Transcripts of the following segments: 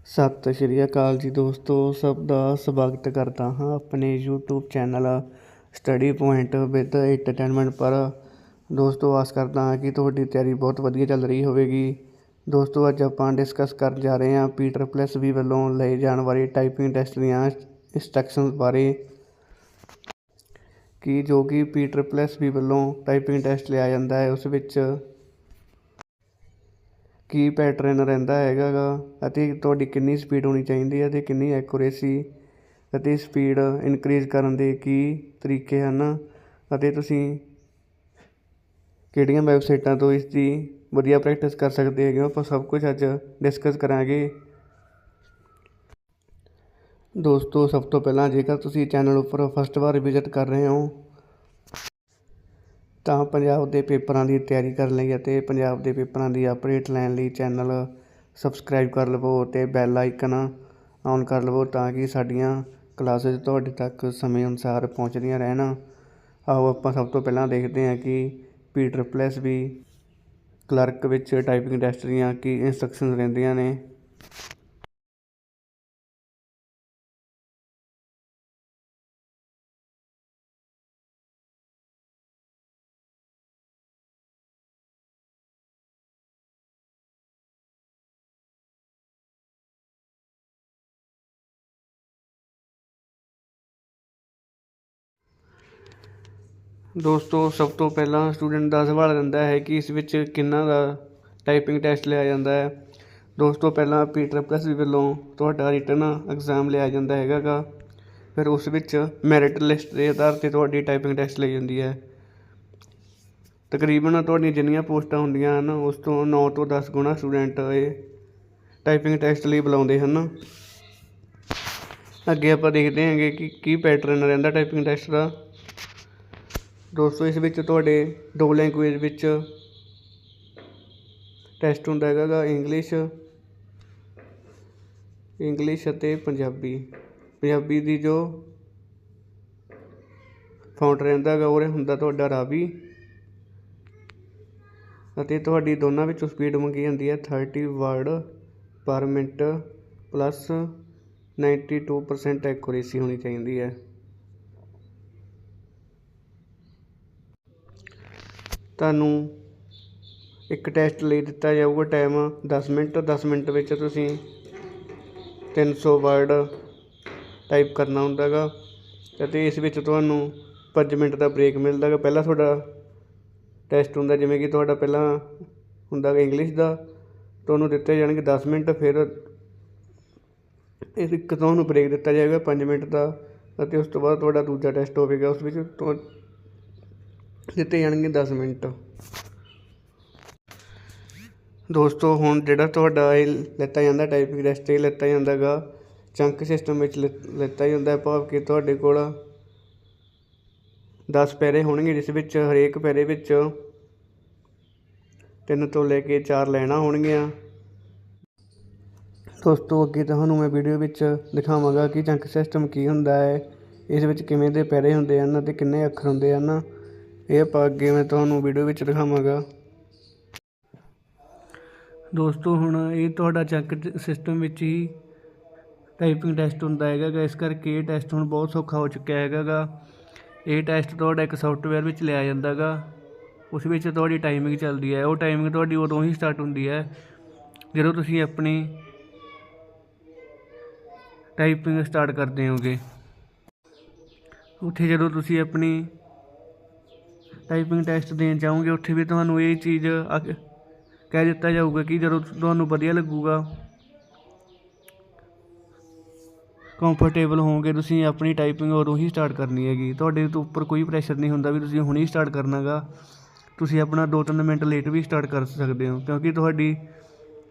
ਸਤਿ ਸ਼੍ਰੀ ਅਕਾਲ ਜੀ ਦੋਸਤੋ, ਸਭ ਦਾ ਸਵਾਗਤ ਕਰਦਾ ਹਾਂ ਆਪਣੇ YouTube channel study point with entertainment ਪਰ। ਦੋਸਤੋ ਆਸ ਕਰਦਾ ਹਾਂ ਕਿ ਤੁਹਾਡੀ ਤਿਆਰੀ ਬਹੁਤ ਵਧੀਆ ਚੱਲ ਰਹੀ ਹੋਵੇਗੀ। ਦੋਸਤੋ ਅੱਜ ਆਪਾਂ ਡਿਸਕਸ ਕਰਨ ਜਾ ਰਹੇ ਹਾਂ PEE ਵੱਲੋਂ ਲਏ ਜਾਣ ਵਾਲੇ ਟਾਈਪਿੰਗ ਟੈਸਟ ਦੀਆਂ ਇੰਸਟਰਕਸ਼ਨ ਬਾਰੇ, ਕਿ ਜੋ ਕਿ PEE ਵੱਲੋਂ ਟਾਈਪਿੰਗ ਟੈਸਟ ਲਿਆ ਜਾਂਦਾ ਹੈ ਉਸ ਵਿੱਚ ਕੀ ਪੈਟਰਨ ਰਹਿੰਦਾ ਹੈਗਾ ਗਾ, ਅਤੇ ਤੁਹਾਡੀ ਕਿੰਨੀ ਸਪੀਡ ਹੋਣੀ ਚਾਹੀਦੀ ਹੈ ਅਤੇ ਕਿੰਨੀ ਐਕੂਰੇਸੀ, ਅਤੇ ਸਪੀਡ ਇਨਕਰੀਜ਼ ਕਰਨ ਦੇ ਕੀ ਤਰੀਕੇ ਹਨ, ਅਤੇ ਤੁਸੀਂ ਕਿਹੜੀਆਂ ਵੈਬਸਾਈਟਾਂ ਤੋਂ ਇਸ ਦੀ ਵਧੀਆ ਪ੍ਰੈਕਟਿਸ ਕਰ ਸਕਦੇ ਹੈਗੇ ਹੋ। ਆਪਾਂ ਸਭ ਕੁਝ ਅੱਜ ਡਿਸਕਸ ਕਰਾਂਗੇ। ਦੋਸਤੋ ਸਭ ਤੋਂ ਪਹਿਲਾਂ ਜੇਕਰ ਤੁਸੀਂ ਚੈਨਲ ਉੱਪਰ ਫਸਟ ਵਾਰ ਵਿਜ਼ਿਟ ਕਰ ਰਹੇ ਹੋ ਤਾਂ ਪੰਜਾਬ ਦੇ ਪੇਪਰਾਂ ਦੀ ਤਿਆਰੀ ਕਰਨ ਲਈ ਅਤੇ ਪੰਜਾਬ ਦੇ ਪੇਪਰਾਂ ਦੀ ਅਪਡੇਟ ਲੈਣ ਲਈ ਚੈਨਲ ਸਬਸਕ੍ਰਾਈਬ ਕਰ ਲਵੋ ਅਤੇ ਬੈਲ ਆਈਕਨ ਔਨ ਕਰ ਲਵੋ ਤਾਂ ਕਿ ਸਾਡੀਆਂ ਕਲਾਸਿਸ ਤੁਹਾਡੇ ਤੱਕ ਸਮੇਂ ਅਨੁਸਾਰ ਪਹੁੰਚਦੀਆਂ ਰਹਿਣ। ਆਓ ਆਪਾਂ ਸਭ ਤੋਂ ਪਹਿਲਾਂ ਦੇਖਦੇ ਹਾਂ ਕਿ PEE ਕਲਰਕ ਵਿੱਚ ਟਾਈਪਿੰਗ ਟੈਸਟ ਦੀਆਂ ਕੀ ਇੰਸਟਰਕਸ਼ਨ ਰਹਿੰਦੀਆਂ ਨੇ। ਦੋਸਤੋ ਸਭ ਤੋਂ ਪਹਿਲਾਂ ਸਟੂਡੈਂਟ ਦਾ ਸਵਾਲ ਰਹਿੰਦਾ ਹੈ ਕਿ ਇਸ ਵਿੱਚ ਕਿੰਨਾ ਦਾ ਟਾਈਪਿੰਗ ਟੈਸਟ ਲਿਆ ਜਾਂਦਾ ਹੈ। ਦੋਸਤੋ ਪਹਿਲਾਂ PEE ਵੱਲੋਂ ਤੁਹਾਡਾ ਰਿਟਨ ਐਗਜ਼ਾਮ ਲਿਆ ਜਾਂਦਾ ਹੈਗਾ ਗਾ, ਫਿਰ ਉਸ ਵਿੱਚ ਮੈਰਿਟ ਲਿਸਟ ਦੇ ਆਧਾਰ 'ਤੇ ਤੁਹਾਡੀ ਟਾਈਪਿੰਗ ਟੈਸਟ ਲਈ ਜਾਂਦੀ ਹੈ। ਤਕਰੀਬਨ ਤੁਹਾਡੀਆਂ ਜਿੰਨੀਆਂ ਪੋਸਟਾਂ ਹੁੰਦੀਆਂ ਹਨ ਉਸ ਤੋਂ 9 ਤੋਂ 10 ਗੁਣਾ ਸਟੂਡੈਂਟ ਇਹ ਟਾਈਪਿੰਗ ਟੈਸਟ ਲਈ ਬੁਲਾਉਂਦੇ ਹਨ। ਅੱਗੇ ਆਪਾਂ ਦੇਖਦੇ ਹੈਗੇ ਕਿ ਕੀ ਪੈਟਰਨ ਰਹਿੰਦਾ ਟਾਈਪਿੰਗ ਟੈਸਟ ਦਾ। ਦੋਸਤੋ ਇਸ ਵਿੱਚ ਤੁਹਾਡੇ 2 ਲੈਂਗੁਏਜ ਵਿੱਚ ਟੈਸਟ ਹੁੰਦਾ ਹੈਗਾ ਗਾ, ਇੰਗਲਿਸ਼ ਅਤੇ ਪੰਜਾਬੀ ਦੀ ਜੋ ਫੌਂਟ ਰਹਿੰਦਾ ਗਾ ਉਹ ਹੁੰਦਾ ਤੁਹਾਡਾ ਰਾਵੀ, ਅਤੇ ਤੁਹਾਡੀ ਦੋਨਾਂ ਵਿੱਚੋਂ ਸਪੀਡ ਮੰਗੀ ਜਾਂਦੀ ਹੈ 30 ਵਰਡ ਪਰ ਮਿੰਟ ਪਲੱਸ 92% ਐਕੂਰੇਸੀ ਹੋਣੀ ਚਾਹੀਦੀ ਹੈ। ਤੁਹਾਨੂੰ ਇੱਕ ਟੈਸਟ ਲਈ ਦਿੱਤਾ ਜਾਊਗਾ ਟਾਈਮ 10 ਮਿੰਟ ਵਿੱਚ ਤੁਸੀਂ 300 ਵਰਡ ਟਾਈਪ ਕਰਨਾ ਹੁੰਦਾ ਗਾ, ਅਤੇ ਇਸ ਵਿੱਚ ਤੁਹਾਨੂੰ 5 ਮਿੰਟ ਦਾ ਬ੍ਰੇਕ ਮਿਲਦਾ ਗਾ। ਪਹਿਲਾਂ ਤੁਹਾਡਾ ਟੈਸਟ ਹੁੰਦਾ ਜਿਵੇਂ ਕਿ ਤੁਹਾਡਾ ਪਹਿਲਾਂ ਹੁੰਦਾ ਗਾ ਇੰਗਲਿਸ਼ ਦਾ, ਤੁਹਾਨੂੰ ਦਿੱਤੇ ਜਾਣਗੇ 10 ਮਿੰਟ, ਫਿਰ ਇੱਕ ਤੁਹਾਨੂੰ ਬ੍ਰੇਕ ਦਿੱਤਾ ਜਾਏਗਾ 5 ਮਿੰਟ ਦਾ, ਅਤੇ ਉਸ ਤੋਂ ਬਾਅਦ ਤੁਹਾਡਾ ਦੂਜਾ ਟੈਸਟ ਹੋਵੇਗਾ ਉਸ ਵਿੱਚ ਦਿੱਤੇ ਜਾਣਗੇ 10 ਮਿੰਟ। ਦੋਸਤੋ ਹੁਣ ਜਿਹੜਾ ਤੁਹਾਡਾ ਇਹ ਲਿੱਤਾ ਜਾਂਦਾ ਟਾਈਪਿੰਗ ਟੈਸਟ ਇਹ ਲਿੱਤਾ ਜਾਂਦਾ ਗਾ ਚੰਕ ਸਿਸਟਮ ਵਿੱਚ ਲਿੱਤਾ ਜਾਂਦਾ, ਭਾਵ ਕਿ ਤੁਹਾਡੇ ਕੋਲ 10 ਪੈਰੇ ਹੋਣਗੇ ਜਿਸ ਵਿੱਚ ਹਰੇਕ ਪੈਰੇ ਵਿੱਚ 3 ਤੋਂ ਲੈ ਕੇ 4 ਲਾਈਨਾਂ ਹੋਣਗੀਆਂ। ਦੋਸਤੋ ਅੱਗੇ ਤੁਹਾਨੂੰ ਮੈਂ ਵੀਡੀਓ ਵਿੱਚ ਦਿਖਾਵਾਂਗਾ ਕਿ ਚੰਕ ਸਿਸਟਮ ਕੀ ਹੁੰਦਾ ਹੈ, ਇਸ ਵਿੱਚ ਕਿਵੇਂ ਦੇ ਪੈਰੇ ਹੁੰਦੇ ਹਨ ਅਤੇ ਕਿੰਨੇ ਅੱਖਰ ਹੁੰਦੇ ਹਨ। ਇਹ ਆਪਾਂ ਅੱਗੇ ਮੈਂ ਤੁਹਾਨੂੰ ਵੀਡੀਓ ਵਿੱਚ ਦਿਖਾਵਾਂਗਾ। ਦੋਸਤੋ ਹੁਣ ਇਹ ਤੁਹਾਡਾ ਚੰਕ ਸਿਸਟਮ ਵਿੱਚ ਹੀ ਟਾਈਪਿੰਗ ਟੈਸਟ ਹੁੰਦਾ ਹੈਗਾ ਗਾ, ਇਸ ਕਰਕੇ ਇਹ ਟੈਸਟ ਹੁਣ ਬਹੁਤ ਸੌਖਾ ਹੋ ਚੁੱਕਿਆ ਹੈਗਾ ਗਾ। ਇਹ ਟੈਸਟ ਤੁਹਾਡਾ ਇੱਕ ਸੋਫਟਵੇਅਰ ਵਿੱਚ ਲਿਆ ਜਾਂਦਾ ਗਾ, ਉਸ ਵਿੱਚ ਤੁਹਾਡੀ ਟਾਈਮਿੰਗ ਚੱਲਦੀ ਹੈ। ਉਹ ਟਾਈਮਿੰਗ ਤੁਹਾਡੀ ਉਦੋਂ ਹੀ ਸਟਾਰਟ ਹੁੰਦੀ ਹੈ ਜਦੋਂ ਤੁਸੀਂ ਆਪਣੀ ਟਾਈਪਿੰਗ ਸਟਾਰਟ ਕਰਦੇ ਹੋਗੇ। ਉੱਥੇ ਜਦੋਂ ਤੁਸੀਂ ਆਪਣੀ ਟਾਈਪਿੰਗ ਟੈਸਟ ਦੇਣ ਜਾਓਗੇ ਉੱਥੇ ਵੀ ਤੁਹਾਨੂੰ ਇਹ ਚੀਜ਼ ਕਹਿ ਦਿੱਤਾ ਜਾਊਗਾ ਕਿ ਜਦੋਂ ਤੁਹਾਨੂੰ ਵਧੀਆ ਲੱਗੂਗਾ, ਕੰਫਰਟੇਬਲ ਹੋਵੋਗੇ, ਤੁਸੀਂ ਆਪਣੀ ਟਾਈਪਿੰਗ ਉਦੋਂ ਹੀ ਸਟਾਰਟ ਕਰਨੀ ਹੈਗੀ। ਤੁਹਾਡੇ ਤੋਂ ਉੱਪਰ ਕੋਈ ਪ੍ਰੈਸ਼ਰ ਨਹੀਂ ਹੁੰਦਾ ਵੀ ਤੁਸੀਂ ਹੁਣੇ ਸਟਾਰਟ ਕਰਨਾ ਗਾ। ਤੁਸੀਂ ਆਪਣਾ 2-3 ਮਿੰਟ ਲੇਟ ਵੀ ਸਟਾਰਟ ਕਰ ਸਕਦੇ ਹੋ, ਕਿਉਂਕਿ ਤੁਹਾਡੀ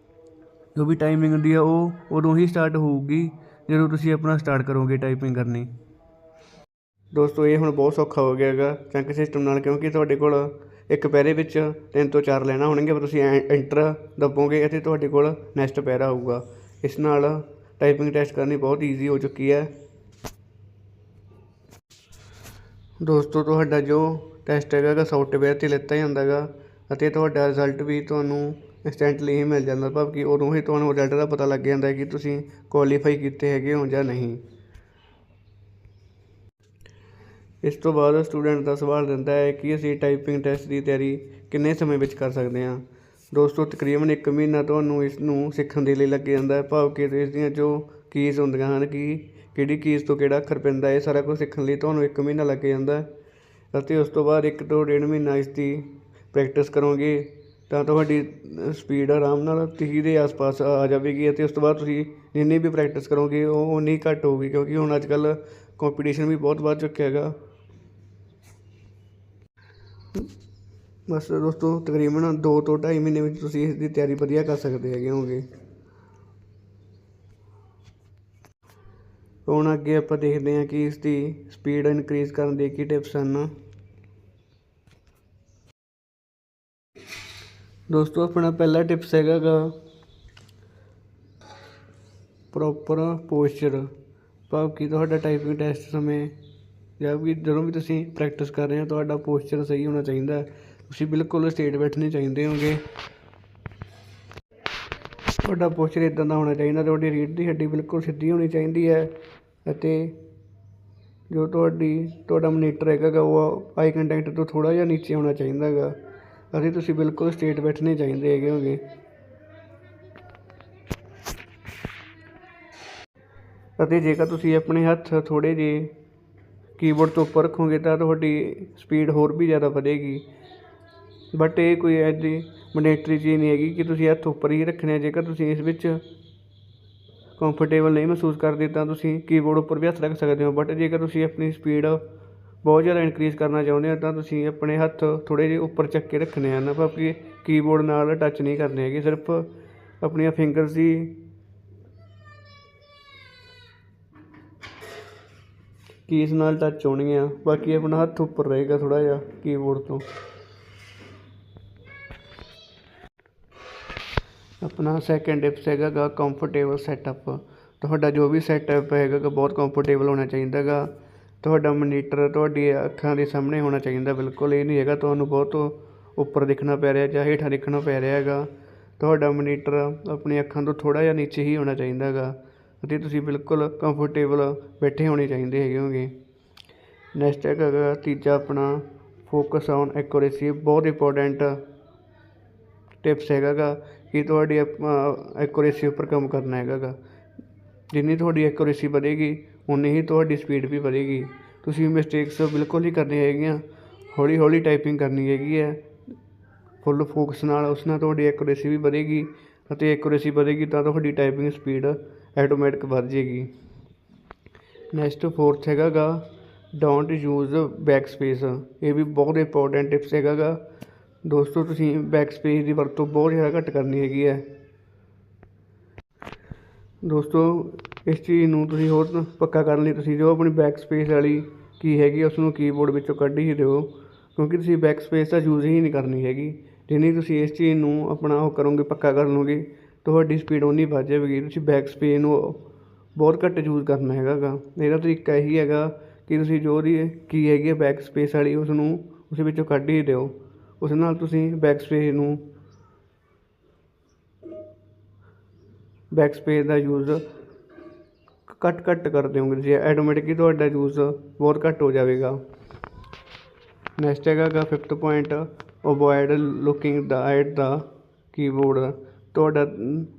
ਜੋ ਵੀ ਟਾਈਮਿੰਗ ਹੁੰਦੀ ਆ ਉਹ ਉਦੋਂ ਹੀ ਸਟਾਰਟ ਹੋਊਗੀ ਜਦੋਂ ਤੁਸੀਂ ਆਪਣਾ ਸਟਾਰਟ ਕਰੋਗੇ ਟਾਈਪਿੰਗ ਕਰਨੀ। ਦੋਸਤੋ ਇਹ ਹੁਣ ਬਹੁਤ ਸੌਖਾ ਹੋ ਗਿਆ ਹੈਗਾ ਚੰਕ ਸਿਸਟਮ ਨਾਲ, ਕਿਉਂਕਿ ਤੁਹਾਡੇ ਕੋਲ ਇੱਕ ਪੈਰੇ ਵਿੱਚ 3 ਤੋਂ 4 ਲਾਈਨਾਂ ਹੋਣਗੀਆਂ, ਪਰ ਤੁਸੀਂ ਐਂਟਰ ਦੱਬੋਗੇ ਅਤੇ ਤੁਹਾਡੇ ਕੋਲ ਨੈਕਸਟ ਪੈਰਾ ਆਊਗਾ। ਇਸ ਨਾਲ ਟਾਈਪਿੰਗ ਟੈਸਟ ਕਰਨੀ ਬਹੁਤ ਈਜ਼ੀ ਹੋ ਚੁੱਕੀ ਹੈ। ਦੋਸਤੋ ਤੁਹਾਡਾ ਜੋ ਟੈਸਟ ਹੈਗਾ ਗਾ ਸੋਫਟਵੇਅਰ 'ਤੇ ਲਿੱਤਾ ਜਾਂਦਾ ਗਾ, ਅਤੇ ਤੁਹਾਡਾ ਰਿਜ਼ਲਟ ਵੀ ਤੁਹਾਨੂੰ ਇੰਸਟੈਂਟਲੀ ਹੀ ਮਿਲ ਜਾਂਦਾ, ਭਾਵ ਕਿ ਉਦੋਂ ਹੀ ਤੁਹਾਨੂੰ ਰਿਜ਼ਲਟ ਦਾ ਪਤਾ ਲੱਗ ਜਾਂਦਾ ਕਿ ਤੁਸੀਂ ਕੁਆਲੀਫਾਈ ਕੀਤੇ ਹੈਗੇ ਹੋ ਜਾਂ ਨਹੀਂ। ਇਸ ਤੋਂ ਬਾਅਦ ਸਟੂਡੈਂਟ ਦਾ ਸਵਾਲ ਰਹਿੰਦਾ ਹੈ ਕਿ ਅਸੀਂ ਟਾਈਪਿੰਗ ਟੈਸਟ ਦੀ ਤਿਆਰੀ ਕਿੰਨੇ ਸਮੇਂ ਵਿੱਚ ਕਰ ਸਕਦੇ ਹਾਂ। ਦੋਸਤੋ ਤਕਰੀਬਨ 1 ਮਹੀਨਾ ਤੁਹਾਨੂੰ ਇਸ ਨੂੰ ਸਿੱਖਣ ਦੇ ਲਈ ਲੱਗ ਜਾਂਦਾ ਹੈ, ਭਾਵ ਕਿ ਇਸ ਦੀਆਂ ਜੋ ਕੀਜ਼ ਹੁੰਦੀਆਂ ਹਨ ਕਿ ਕਿਹੜੀ ਕੀਜ਼ ਤੋਂ ਕਿਹੜਾ ਅੱਖਰ ਪੈਂਦਾ ਹੈ, ਇਹ ਸਾਰਾ ਕੁਝ ਸਿੱਖਣ ਲਈ ਤੁਹਾਨੂੰ 1 ਮਹੀਨਾ ਲੱਗ ਜਾਂਦਾ ਹੈ। ਅਤੇ ਉਸ ਤੋਂ ਬਾਅਦ 1 ਤੋਂ 1.5 ਮਹੀਨਾ ਇਸ ਦੀ ਪ੍ਰੈਕਟਿਸ ਕਰੋਗੇ ਤਾਂ ਤੁਹਾਡੀ ਸਪੀਡ ਆਰਾਮ ਨਾਲ 30 ਦੇ ਆਸ-ਪਾਸ ਆ ਜਾਵੇਗੀ। ਅਤੇ ਉਸ ਤੋਂ ਬਾਅਦ ਤੁਸੀਂ ਜਿੰਨੀ ਵੀ ਪ੍ਰੈਕਟਿਸ ਕਰੋਗੇ ਉਹ ਉਨੀ ਘੱਟ ਹੋਊਗੀ, ਕਿਉਂਕਿ ਹੁਣ ਅੱਜ ਕੱਲ੍ਹ ਕੰਪੀਟੀਸ਼ਨ ਵੀ ਬਹੁਤ ਵੱਧ ਚੁੱਕਿਆ ਹੈਗਾ। ਬਸ ਦੋਸਤੋ ਤਕਰੀਬਨ 2 ਤੋਂ 2.5 ਮਹੀਨੇ ਵਿੱਚ ਤੁਸੀਂ ਇਸ ਦੀ ਤਿਆਰੀ ਵਧੀਆ ਕਰ ਸਕਦੇ ਹੈਗੇ ਹੋਗੇ। ਹੁਣ ਅੱਗੇ ਆਪਾਂ ਦੇਖਦੇ ਹਾਂ ਕਿ ਇਸ ਦੀ ਸਪੀਡ ਇਨਕਰੀਜ਼ ਕਰਨ ਦੇ ਕੀ ਟਿਪਸ ਹਨ। ਦੋਸਤੋ ਆਪਣਾ ਪਹਿਲਾ ਟਿਪਸ ਹੈਗਾ ਗਾ ਪ੍ਰੋਪਰ ਪੋਸਚਰ, ਭਾਵ ਕਿ ਤੁਹਾਡਾ ਟਾਈਪਿੰਗ ਟੈਸਟ ਸਮੇਂ ਜਾਂ ਵੀ ਜਦੋਂ ਵੀ ਤੁਸੀਂ ਪ੍ਰੈਕਟਿਸ ਕਰ ਰਹੇ ਹੋ ਤੁਹਾਡਾ ਪੋਸਚਰ ਸਹੀ ਹੋਣਾ ਚਾਹੀਦਾ। ਤੁਸੀਂ ਬਿਲਕੁਲ ਸਟੇਟ ਬੈਠਣੇ ਚਾਹੀਦੇ ਹੋਗੇ। ਤੁਹਾਡਾ ਪੋਸਚਰ ਇੱਦਾਂ ਦਾ ਹੋਣਾ ਚਾਹੀਦਾ, ਤੁਹਾਡੀ ਰੀੜ੍ਹ ਦੀ ਹੱਡੀ ਬਿਲਕੁਲ ਸਿੱਧੀ ਹੋਣੀ ਚਾਹੀਦੀ ਹੈ ਅਤੇ ਜੋ ਤੁਹਾਡਾ ਮੋਨੀਟਰ ਹੈਗਾ ਗਾ ਉਹ ਆਈ ਕੰਟੈਕਟ ਤੋਂ ਥੋੜ੍ਹਾ ਜਿਹਾ ਨੀਚੇ ਹੋਣਾ ਚਾਹੀਦਾ ਹੈਗਾ ਅਤੇ ਤੁਸੀਂ ਬਿਲਕੁਲ ਸਟੇਟ ਬੈਠਣੇ ਚਾਹੀਦੇ ਹੈਗੇ ਹੋਗੇ। ਅਤੇ ਜੇਕਰ ਤੁਸੀਂ ਆਪਣੇ ਹੱਥ ਥੋੜ੍ਹੇ ਜਿਹੇ ਕੀਬੋਰਡ ਤੋਂ ਉੱਪਰ ਰੱਖੋਗੇ ਤਾਂ ਤੁਹਾਡੀ ਸਪੀਡ ਹੋਰ ਵੀ ਜ਼ਿਆਦਾ ਵਧੇਗੀ। ਬਟ ਇਹ ਕੋਈ ਐਡੀ ਮੈਂਡੇਟਰੀ ਚੀਜ਼ ਨਹੀਂ ਹੈਗੀ ਕਿ ਤੁਸੀਂ ਹੱਥ ਉੱਪਰ ਹੀ ਰੱਖਣੇ। ਜੇਕਰ ਤੁਸੀਂ ਇਸ ਵਿੱਚ ਕੰਫਰਟੇਬਲ ਨਹੀਂ ਮਹਿਸੂਸ ਕਰਦੇ ਤਾਂ ਤੁਸੀਂ ਕੀਬੋਰਡ ਉੱਪਰ ਵੀ ਹੱਥ ਰੱਖ ਸਕਦੇ ਹੋ। ਬਟ ਜੇਕਰ ਤੁਸੀਂ ਆਪਣੀ ਸਪੀਡ ਬਹੁਤ ਜ਼ਿਆਦਾ ਇਨਕਰੀਜ਼ ਕਰਨਾ ਚਾਹੁੰਦੇ ਹੋ ਤਾਂ ਤੁਸੀਂ ਆਪਣੇ ਹੱਥ ਥੋੜ੍ਹੇ ਜਿਹੇ ਉੱਪਰ ਚੱਕ ਕੇ ਰੱਖਣੇ ਹਨ, ਕਿਉਂਕਿ ਕੀਬੋਰਡ ਨਾਲ ਟੱਚ ਨਹੀਂ ਕਰਨੇ ਹੈਗੇ, ਸਿਰਫ ਆਪਣੀਆਂ ਫਿੰਗਰਸ ਦੀ ਕੀਜ਼ ਨਾਲ ਟੱਚ ਹੋਣਗੀਆਂ। ਬਾਕੀ ਆਪਣਾ ਹੱਥ ਉੱਪਰ ਰਹੇਗਾ ਥੋੜ੍ਹਾ ਜਿਹਾ ਕੀਬੋਰਡ ਤੋਂ। ਆਪਣਾ ਸੈਕਿੰਡ ਟਿਪਸ ਹੈਗਾ ਗਾ ਕੰਫਰਟੇਬਲ ਸੈਟਅਪ। ਤੁਹਾਡਾ ਜੋ ਵੀ ਸੈਟਅਪ ਹੈਗਾ ਗਾ ਬਹੁਤ ਕੰਫਰਟੇਬਲ ਹੋਣਾ ਚਾਹੀਦਾ ਗਾ। ਤੁਹਾਡਾ ਮੋਨੀਟਰ ਤੁਹਾਡੀ ਅੱਖਾਂ ਦੇ ਸਾਹਮਣੇ ਹੋਣਾ ਚਾਹੀਦਾ, ਬਿਲਕੁਲ ਇਹ ਨਹੀਂ ਹੈਗਾ ਤੁਹਾਨੂੰ ਬਹੁਤ ਉੱਪਰ ਦਿਖਣਾ ਪੈ ਰਿਹਾ ਜਾਂ ਹੇਠਾਂ ਦਿਖਣਾ ਪੈ ਰਿਹਾ ਹੈਗਾ। ਤੁਹਾਡਾ ਮੋਨੀਟਰ ਆਪਣੀ ਅੱਖਾਂ ਤੋਂ ਥੋੜ੍ਹਾ ਜਿਹਾ ਨੀਚੇ ਹੀ ਹੋਣਾ ਚਾਹੀਦਾ ਹੈਗਾ ਅਤੇ ਤੁਸੀਂ ਬਿਲਕੁਲ ਕੰਫਰਟੇਬਲ ਬੈਠੇ ਹੋਣੇ ਚਾਹੀਦੇ ਹੈਗੇ ਹੋਗੇ। ਨੈਕਸਟ ਹੈਗਾ ਗਾ ਤੀਜਾ ਆਪਣਾ ਫੋਕਸ ਔਨ ਐਕੂਰੇਸੀ। ਬਹੁਤ ਇੰਪੋਰਟੈਂਟ ਟਿਪਸ ਹੈਗਾ ਗਾ ਕਿ ਤੁਹਾਡੀ ਐਕੂਰੇਸੀ ਉੱਪਰ ਕੰਮ ਕਰਨਾ ਹੈਗਾ ਗਾ। ਜਿੰਨੀ ਤੁਹਾਡੀ ਐਕੂਰੇਸੀ ਵਧੇਗੀ ਉਨੀ ਹੀ ਤੁਹਾਡੀ ਸਪੀਡ ਵੀ ਵਧੇਗੀ। ਤੁਸੀਂ ਮਿਸਟੇਕਸ ਬਿਲਕੁਲ ਹੀ ਕਰਨੀਆਂ ਹੈਗੀਆਂ, ਹੌਲੀ ਹੌਲੀ ਟਾਈਪਿੰਗ ਕਰਨੀ ਹੈਗੀ ਹੈ ਫੁੱਲ ਫੋਕਸ ਨਾਲ। ਉਸ ਨਾਲ ਤੁਹਾਡੀ ਐਕੂਰੇਸੀ ਵੀ ਵਧੇਗੀ ਅਤੇ ਐਕੂਰੇਸੀ ਵਧੇਗੀ ਤਾਂ ਤੁਹਾਡੀ ਟਾਈਪਿੰਗ ਸਪੀਡ ਆਟੋਮੈਟਿਕ ਵੱਧ ਜਾਏਗੀ। ਨੈਕਸਟ ਫੋਰਥ ਹੈਗਾ ਗਾ ਡੋਂਟ ਯੂਜ਼ ਬੈਕ ਸਪੇਸ। ਇਹ ਵੀ ਬਹੁਤ ਇੰਪੋਰਟੈਂਟ ਟਿਪਸ ਹੈਗਾ ਗਾ ਦੋਸਤੋ। ਤੁਸੀਂ ਬੈਕ ਸਪੇਸ ਦੀ ਵਰਤੋਂ ਬਹੁਤ ਜ਼ਿਆਦਾ ਘੱਟ ਕਰਨੀ ਹੈਗੀ ਹੈ ਦੋਸਤੋ। ਇਸ ਚੀਜ਼ ਨੂੰ ਤੁਸੀਂ ਹੋਰ ਪੱਕਾ ਕਰਨ ਲਈ ਤੁਸੀਂ ਜੋ ਆਪਣੀ ਬੈਕ ਸਪੇਸ ਵਾਲੀ ਕੀ ਹੈਗੀ ਉਸ ਨੂੰ ਕੀਬੋਰਡ ਵਿੱਚੋਂ ਕੱਢ ਹੀ ਦਿਓ, ਕਿਉਂਕਿ ਤੁਸੀਂ ਬੈਕ ਸਪੇਸ ਦਾ ਯੂਜ਼ ਹੀ ਨਹੀਂ ਕਰਨੀ ਹੈਗੀ। ਜਿੰਨੀ ਤੁਸੀਂ ਇਸ ਚੀਜ਼ ਨੂੰ ਆਪਣਾ ਉਹ ਕਰੋਗੇ, ਪੱਕਾ ਕਰ ਲਓਗੇ, ਤੁਹਾਡੀ ਸਪੀਡ ਓਨੀ ਵੱਧ ਜਾਵੇਗੀ। ਤੁਸੀਂ ਬੈਕ ਸਪੇਸ ਨੂੰ ਬਹੁਤ ਘੱਟ ਯੂਜ਼ ਕਰਨਾ ਹੈਗਾ ਗਾ। ਇਹਦਾ ਤਰੀਕਾ ਇਹੀ ਹੈਗਾ ਕਿ ਤੁਸੀਂ ਜੋ ਉਹਦੀ ਕੀ ਹੈਗੀ ਹੈ ਬੈਕ ਸਪੇਸ ਵਾਲੀ ਉਸ ਨੂੰ ਉਸ ਵਿੱਚੋਂ ਕੱਢ ਹੀ ਦਿਓ। ਉਸ ਨਾਲ ਤੁਸੀਂ ਬੈਕ ਸਪੇਸ ਦਾ ਯੂਜ਼ ਘੱਟ ਕਰ ਦਿਓਗੇ ਤੁਸੀਂ, ਆਟੋਮੈਟਿਕਲੀ ਤੁਹਾਡਾ ਯੂਜ਼ ਬਹੁਤ ਘੱਟ ਹੋ ਜਾਵੇਗਾ। ਨੈਕਸਟ ਹੈਗਾ ਗਾ fifth point avoid looking at the keyboard. ਤੁਹਾਡਾ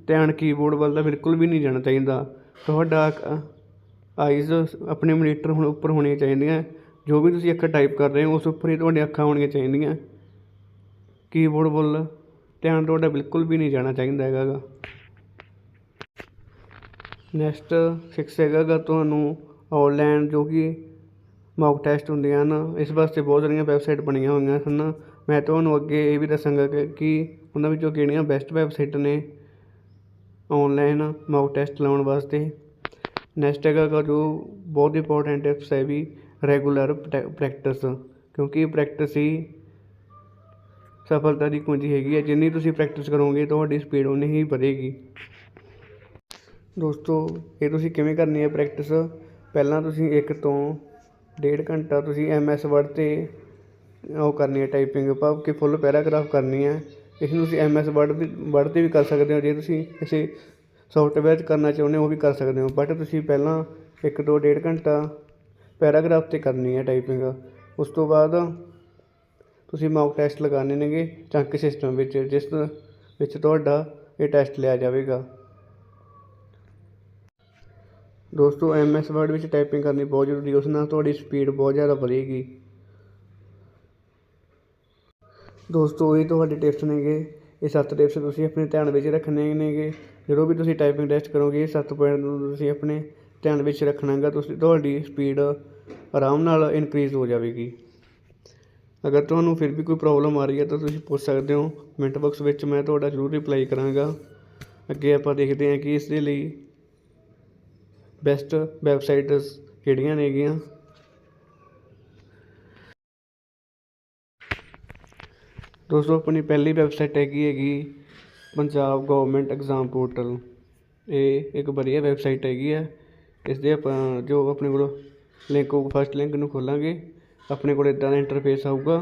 ਧਿਆਨ ਕੀਬੋਰਡ ਵੱਲ ਤਾਂ ਬਿਲਕੁਲ ਵੀ ਨਹੀਂ ਜਾਣਾ ਚਾਹੀਦਾ। ਤੁਹਾਡਾ ਆਈਜ਼ ਆਪਣੇ ਮੋਨੀਟਰ ਉੱਪਰ ਹੋਣੀਆਂ ਚਾਹੀਦੀਆਂ। ਜੋ ਵੀ ਤੁਸੀਂ ਅੱਖਰ ਟਾਈਪ ਕਰ ਰਹੇ ਹੋ ਉਸ ਉੱਪਰ ਹੀ ਤੁਹਾਡੀਆਂ ਅੱਖਾਂ ਹੋਣੀਆਂ ਚਾਹੀਦੀਆਂ। ਕੀਬੋਰਡ ਵੱਲ ਧਿਆਨ ਤੁਹਾਡਾ ਬਿਲਕੁਲ ਵੀ ਨਹੀਂ ਜਾਣਾ ਚਾਹੀਦਾ ਹੈਗਾ ਗਾ। ਨੈਕਸਟ 6 ਹੈਗਾ ਗਾ ਤੁਹਾਨੂੰ ਔਨਲਾਈਨ ਜੋ ਕਿ ਮੌਕ ਟੈਸਟ ਹੁੰਦੇ ਹਨ, ਇਸ ਵਾਸਤੇ ਬਹੁਤ ਸਾਰੀਆਂ ਵੈਬਸਾਈਟ ਬਣੀਆਂ ਹੋਈਆਂ ਹਨ। ਮੈਂ ਤੁਹਾਨੂੰ ਅੱਗੇ ਇਹ ਵੀ ਦੱਸਾਂਗਾ ਕਿ ਉਹਨਾਂ ਵਿੱਚੋਂ ਕਿਹੜੀਆਂ ਬੈਸਟ ਵੈਬਸਾਈਟ ਨੇ ਔਨਲਾਈਨ ਮੌਕ ਟੈਸਟ ਲਾਉਣ ਵਾਸਤੇ। ਨੈਕਸਟ ਹੈਗਾ ਗਾ ਜੋ ਬਹੁਤ ਇੰਪੋਰਟੈਂਟ ਟਿਪਸ ਹੈ ਵੀ ਰੈਗੂਲਰ ਪ੍ਰੈਕਟਿਸ, ਕਿਉਂਕਿ ਪ੍ਰੈਕਟਿਸ ਹੀ ਸਫਲਤਾ ਦੀ ਕੁੰਜੀ ਹੈਗੀ ਹੈ। ਜਿੰਨੀ ਤੁਸੀਂ ਪ੍ਰੈਕਟਿਸ ਕਰੋਗੇ ਤੁਹਾਡੀ ਸਪੀਡ ਉਨੀ ਹੀ ਵਧੇਗੀ। ਦੋਸਤੋ ਇਹ ਤੁਸੀਂ ਕਿਵੇਂ ਕਰਨੀ ਹੈ ਪ੍ਰੈਕਟਿਸ, ਪਹਿਲਾਂ ਤੁਸੀਂ 1 ਤੋਂ 1.5 ਘੰਟਾ ਤੁਸੀਂ MS ਵਰਡ 'ਤੇ ਉਹ ਕਰਨੀ ਹੈ ਟਾਈਪਿੰਗ, ਭਾਵ ਕਿ ਫੁੱਲ ਪੈਰਾਗ੍ਰਾਫ ਕਰਨੀ ਹੈ। ਇਸ ਨੂੰ ਤੁਸੀਂ MS ਵਰਡ 'ਤੇ ਵੀ ਕਰ ਸਕਦੇ ਹੋ। ਜੇ ਤੁਸੀਂ ਕਿਸੇ ਸੋਫਟਵੇਅਰ 'ਚ ਕਰਨਾ ਚਾਹੁੰਦੇ ਹੋ ਉਹ ਵੀ ਕਰ ਸਕਦੇ ਹੋ, ਬਟ ਤੁਸੀਂ ਪਹਿਲਾਂ 1 ਤੋਂ 1.5 ਘੰਟਾ ਪੈਰਾਗ੍ਰਾਫ 'ਤੇ ਕਰਨੀ ਹੈ ਟਾਈਪਿੰਗ। ਉਸ ਤੋਂ ਬਾਅਦ ਤੁਸੀਂ ਮੌਕ ਟੈਸਟ ਲਗਾਉਣੇ ਨੇਗੇ ਚੰਕ ਸਿਸਟਮ ਵਿੱਚ, ਜਿਸ ਵਿੱਚ ਤੁਹਾਡਾ ਇਹ ਟੈਸਟ ਲਿਆ ਜਾਵੇਗਾ। ਦੋਸਤੋ MS ਵਰਡ ਵਿੱਚ ਟਾਈਪਿੰਗ ਕਰਨੀ ਬਹੁਤ ਜ਼ਰੂਰੀ, ਉਸ ਨਾਲ ਤੁਹਾਡੀ ਸਪੀਡ ਬਹੁਤ ਜ਼ਿਆਦਾ ਵਧੇਗੀ। ਦੋਸਤੋ ਇਹ ਤੁਹਾਡੇ ਟਿਪਸ ਨੇਗੇ, ਇਹ 7 ਟਿਪਸ ਤੁਸੀਂ ਆਪਣੇ ਧਿਆਨ ਵਿੱਚ ਰੱਖਣੇ ਨੇਗੇ। ਜਦੋਂ ਵੀ ਤੁਸੀਂ ਟਾਈਪਿੰਗ ਟੈਸਟ ਕਰੋਗੇ ਇਹ 7 ਪੁਆਇੰਟ ਨੂੰ ਤੁਸੀਂ ਆਪਣੇ ਧਿਆਨ ਵਿੱਚ ਰੱਖਣਾ ਗਾ। ਤੁਹਾਡੀ ਸਪੀਡ ਆਰਾਮ ਨਾਲ ਇਨਕਰੀਜ਼ ਹੋ ਜਾਵੇਗੀ। ਅਗਰ ਤੁਹਾਨੂੰ ਫਿਰ ਵੀ ਕੋਈ ਪ੍ਰੋਬਲਮ ਆ ਰਹੀ ਹੈ ਤਾਂ ਤੁਸੀਂ ਪੁੱਛ ਸਕਦੇ ਹੋ ਕਮੈਂਟ ਬਾਕਸ ਵਿੱਚ, ਮੈਂ ਤੁਹਾਡਾ ਜ਼ਰੂਰ ਰਿਪਲਾਈ ਕਰਾਂਗਾ। ਅੱਗੇ ਆਪਾਂ ਦੇਖਦੇ ਹਾਂ ਕਿ ਇਸ ਦੇ ਲਈ ਬੈਸਟ ਵੈਬਸਾਈਟਸ ਕਿਹੜੀਆਂ ਨੇਗੀਆਂ। ਦੋਸਤੋ ਆਪਣੀ ਪਹਿਲੀ ਵੈਬਸਾਈਟ ਹੈਗੀ ਪੰਜਾਬ ਗੌਰਮੈਂਟ ਐਗਜ਼ਾਮ ਪੋਰਟਲ। ਇਹ ਇੱਕ ਵਧੀਆ ਵੈਬਸਾਈਟ ਹੈਗੀ ਹੈ। ਇਸ ਦੇ ਆਪਾਂ ਜੋ ਆਪਣੇ ਕੋਲ ਲਿੰਕ ਹੋਊ, ਫਸਟ ਲਿੰਕ ਨੂੰ ਖੋਲਾਂਗੇ, ਆਪਣੇ ਕੋਲ ਇੱਦਾਂ ਦਾ ਇੰਟਰਫੇਸ ਆਊਗਾ।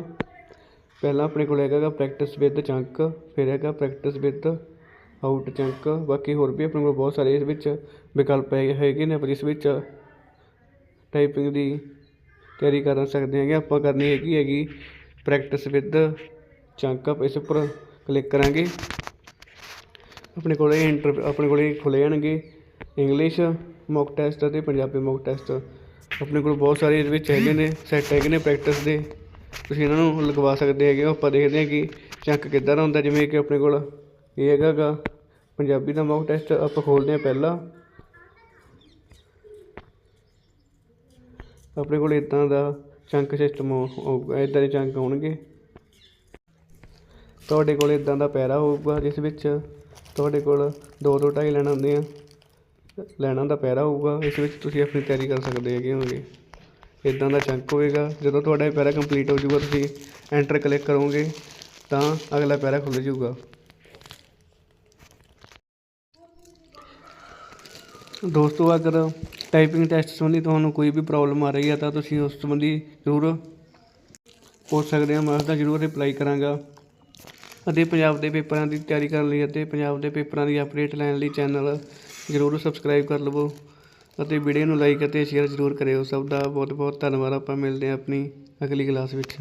ਪਹਿਲਾਂ ਆਪਣੇ ਕੋਲ ਹੈਗਾ ਪ੍ਰੈਕਟਿਸ ਵਿਦ ਚੰਕ, ਫਿਰ ਹੈਗਾ ਪ੍ਰੈਕਟਿਸ ਵਿਦ ਆਊਟ ਚੰਕ। ਬਾਕੀ ਹੋਰ ਵੀ ਆਪਣੇ ਕੋਲ ਬਹੁਤ ਸਾਰੇ ਇਸ ਵਿੱਚ ਵਿਕਲਪ ਹੈਗੇ ਨੇ, ਆਪਾਂ ਜਿਸ ਵਿੱਚ ਟਾਈਪਿੰਗ ਦੀ ਤਿਆਰੀ ਕਰ ਸਕਦੇ ਹੈਗੇ। ਆਪਾਂ ਕਰਨੀ ਹੈਗੀ ਪ੍ਰੈਕਟਿਸ ਵਿਦ ਚੰਕ। ਆਪਾਂ ਇਸ ਉੱਪਰ ਕਲਿੱਕ ਕਰਾਂਗੇ, ਆਪਣੇ ਕੋਲ ਇਹ ਖੁੱਲ੍ਹ ਜਾਣਗੇ ਇੰਗਲਿਸ਼ ਮੌਕ ਟੈਸਟ ਅਤੇ ਪੰਜਾਬੀ ਮੌਕ ਟੈਸਟ। ਆਪਣੇ ਕੋਲ ਬਹੁਤ ਸਾਰੇ ਇਹਦੇ ਵਿੱਚ ਹੈਗੇ ਨੇ, ਸੈੱਟ ਹੈਗੇ ਨੇ ਪ੍ਰੈਕਟਿਸ ਦੇ, ਤੁਸੀਂ ਇਹਨਾਂ ਨੂੰ ਲਗਵਾ ਸਕਦੇ ਹੈਗੇ ਹੋ। ਆਪਾਂ ਦੇਖਦੇ ਹਾਂ ਕਿ ਚੰਕ ਕਿੱਦਾਂ ਦਾ ਹੁੰਦਾ। ਜਿਵੇਂ ਕਿ ਆਪਣੇ ਕੋਲ ਇਹ ਹੈਗਾ ਗਾ ਪੰਜਾਬੀ ਦਾ ਮੌਕ ਟੈਸਟ। ਆਪਾਂ ਖੋਲ੍ਹਦੇ ਹਾਂ ਪਹਿਲਾਂ, ਆਪਣੇ ਕੋਲ ਇੱਦਾਂ ਦਾ ਚੰਕ ਸਿਸਟਮ ਹੋਊਗਾ, ਇੱਦਾਂ ਦੇ ਚੰਕ ਆਉਣਗੇ। ਤੁਹਾਡੇ ਕੋਲ ਇੱਦਾਂ ਦਾ ਪੈਰਾ ਹੋਊਗਾ ਜਿਸ ਵਿੱਚ ਤੁਹਾਡੇ ਕੋਲ 2 ਤੋਂ 2.5 ਲਾਈਨਾਂ ਦਾ ਪੈਰਾ ਹੋਊਗਾ। ਇਸ ਵਿੱਚ ਤੁਸੀਂ ਆਪਣੀ ਤਿਆਰੀ ਕਰ ਸਕਦੇ ਹੈਗੇ ਹੋਗੇ। ਇੱਦਾਂ ਦਾ ਚੰਕ ਹੋਵੇਗਾ। ਜਦੋਂ ਤੁਹਾਡਾ ਇਹ ਪੈਰਾ ਕੰਪਲੀਟ ਹੋ ਜਾਊਗਾ ਤੁਸੀਂ ਐਂਟਰ ਕਲਿੱਕ ਕਰੋਗੇ ਤਾਂ ਅਗਲਾ ਪੈਰਾ ਖੁੱਲ੍ਹ ਜਾਊਗਾ। ਦੋਸਤੋ ਅਗਰ ਟਾਈਪਿੰਗ ਟੈਸਟ ਸੰਬੰਧੀ ਤੁਹਾਨੂੰ ਕੋਈ ਵੀ ਪ੍ਰੋਬਲਮ ਆ ਰਹੀ ਹੈ ਤਾਂ ਤੁਸੀਂ ਉਸ ਸੰਬੰਧੀ ਜ਼ਰੂਰ ਪੁੱਛ ਸਕਦੇ ਹੋ, ਮੈਂ ਉਸਦਾ ਜ਼ਰੂਰ ਰਿਪਲਾਈ ਕਰਾਂਗਾ। ਅਤੇ ਪੰਜਾਬ ਦੇ ਪੇਪਰਾਂ ਦੀ ਤਿਆਰੀ ਕਰਨ ਲਈ ਅਤੇ ਪੰਜਾਬ ਦੇ ਪੇਪਰਾਂ ਦੀ ਅਪਡੇਟ ਲੈਣ ਲਈ ਚੈਨਲ ਜ਼ਰੂਰ ਸਬਸਕ੍ਰਾਈਬ ਕਰ ਲਵੋ ਅਤੇ ਵੀਡੀਓ ਨੂੰ ਲਾਈਕ ਅਤੇ ਸ਼ੇਅਰ ਜ਼ਰੂਰ ਕਰਿਓ। ਸਭ ਦਾ ਬਹੁਤ ਬਹੁਤ ਧੰਨਵਾਦ। ਆਪਾਂ ਮਿਲਦੇ ਹਾਂ ਆਪਣੀ ਅਗਲੀ ਕਲਾਸ ਵਿੱਚ।